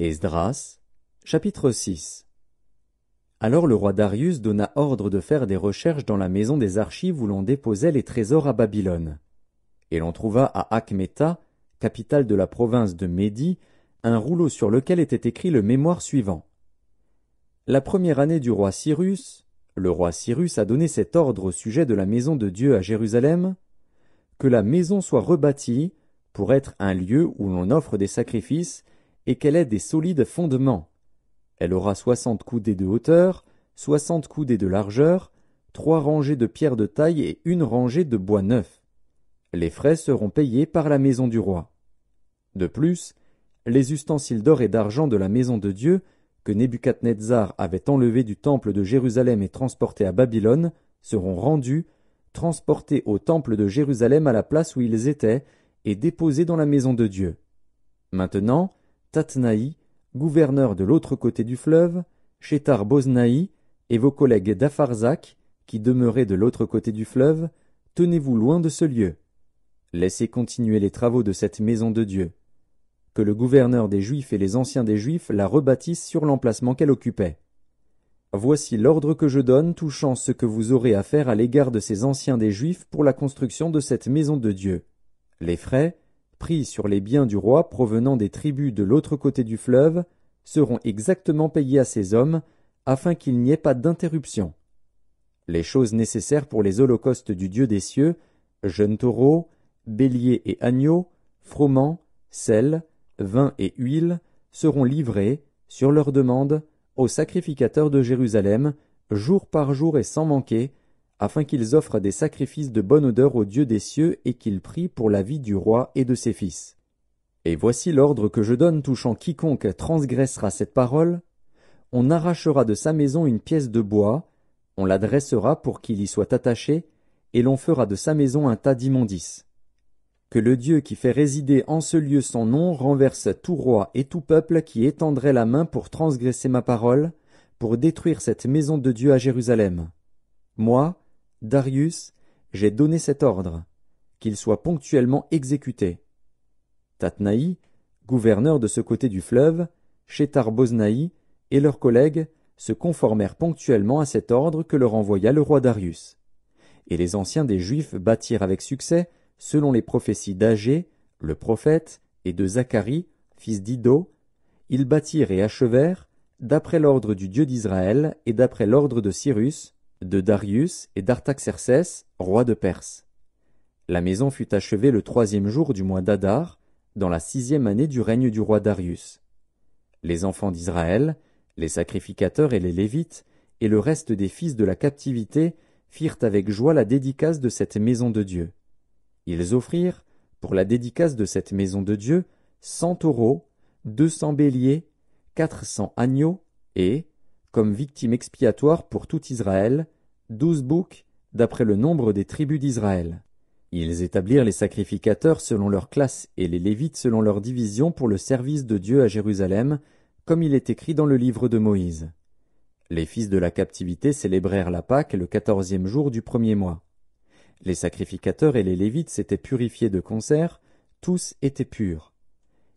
Esdras, chapitre 6. Alors le roi Darius donna ordre de faire des recherches dans la maison des archives où l'on déposait les trésors à Babylone. Et l'on trouva à Achméta, capitale de la province de Médie, un rouleau sur lequel était écrit le mémoire suivant. La première année du roi Cyrus, le roi Cyrus a donné cet ordre au sujet de la maison de Dieu à Jérusalem, que la maison soit rebâtie pour être un lieu où l'on offre des sacrifices et qu'elle ait des solides fondements. Elle aura 60 coudées de hauteur, 60 coudées de largeur, 3 rangées de pierres de taille et 1 rangée de bois neuf. Les frais seront payés par la maison du roi. De plus, les ustensiles d'or et d'argent de la maison de Dieu, que Nebuchadnezzar avait enlevés du temple de Jérusalem et transportés à Babylone, seront rendus, transportés au temple de Jérusalem à la place où ils étaient, et déposés dans la maison de Dieu. Maintenant, Tatnaï, gouverneur de l'autre côté du fleuve, Shethar-Boznaï, et vos collègues d'Apharzak, qui demeuraient de l'autre côté du fleuve, tenez-vous loin de ce lieu. Laissez continuer les travaux de cette maison de Dieu. Que le gouverneur des Juifs et les anciens des Juifs la rebâtissent sur l'emplacement qu'elle occupait. Voici l'ordre que je donne touchant ce que vous aurez à faire à l'égard de ces anciens des Juifs pour la construction de cette maison de Dieu. Les frais, pris sur les biens du roi provenant des tribus de l'autre côté du fleuve, seront exactement payés à ces hommes, afin qu'il n'y ait pas d'interruption. Les choses nécessaires pour les holocaustes du Dieu des cieux, jeunes taureaux, béliers et agneaux, froment, sel, vin et huile, seront livrés, sur leur demande, aux sacrificateurs de Jérusalem, jour par jour et sans manquer, afin qu'ils offrent des sacrifices de bonne odeur au Dieu des cieux et qu'ils prient pour la vie du roi et de ses fils. Et voici l'ordre que je donne touchant quiconque transgressera cette parole. On arrachera de sa maison une pièce de bois, on la dressera pour qu'il y soit attaché, et l'on fera de sa maison un tas d'immondices. Que le Dieu qui fait résider en ce lieu son nom renverse tout roi et tout peuple qui étendrait la main pour transgresser ma parole, pour détruire cette maison de Dieu à Jérusalem. Moi, Darius, j'ai donné cet ordre, qu'il soit ponctuellement exécuté. Tatnaï, gouverneur de ce côté du fleuve, Shethar-Boznaï et leurs collègues se conformèrent ponctuellement à cet ordre que leur envoya le roi Darius. Et les anciens des Juifs bâtirent avec succès, selon les prophéties d'Agé, le prophète, et de Zacharie, fils d'Iddo, ils bâtirent et achevèrent, d'après l'ordre du Dieu d'Israël et d'après l'ordre de Cyrus, de Darius et d'Artaxercès, roi de Perse. La maison fut achevée le 3e jour du mois d'Adar, dans la 6e année du règne du roi Darius. Les enfants d'Israël, les sacrificateurs et les Lévites, et le reste des fils de la captivité firent avec joie la dédicace de cette maison de Dieu. Ils offrirent, pour la dédicace de cette maison de Dieu, 100 taureaux, 200 béliers, 400 agneaux, et, comme victime expiatoire pour tout Israël, 12 boucs, d'après le nombre des tribus d'Israël. Ils établirent les sacrificateurs selon leur classe et les Lévites selon leur division pour le service de Dieu à Jérusalem, comme il est écrit dans le livre de Moïse. Les fils de la captivité célébrèrent la Pâque le 14e jour du 1er mois. Les sacrificateurs et les Lévites s'étaient purifiés de concert, tous étaient purs.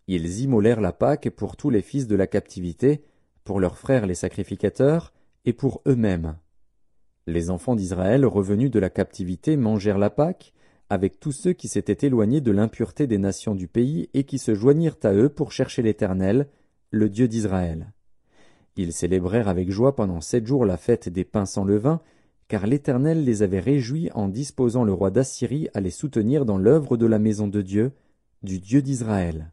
Ils immolèrent la Pâque pour tous les fils de la captivité, pour leurs frères les sacrificateurs, et pour eux-mêmes. Les enfants d'Israël revenus de la captivité mangèrent la Pâque, avec tous ceux qui s'étaient éloignés de l'impureté des nations du pays et qui se joignirent à eux pour chercher l'Éternel, le Dieu d'Israël. Ils célébrèrent avec joie pendant 7 jours la fête des pains sans levain, car l'Éternel les avait réjouis en disposant le roi d'Assyrie à les soutenir dans l'œuvre de la maison de Dieu, du Dieu d'Israël.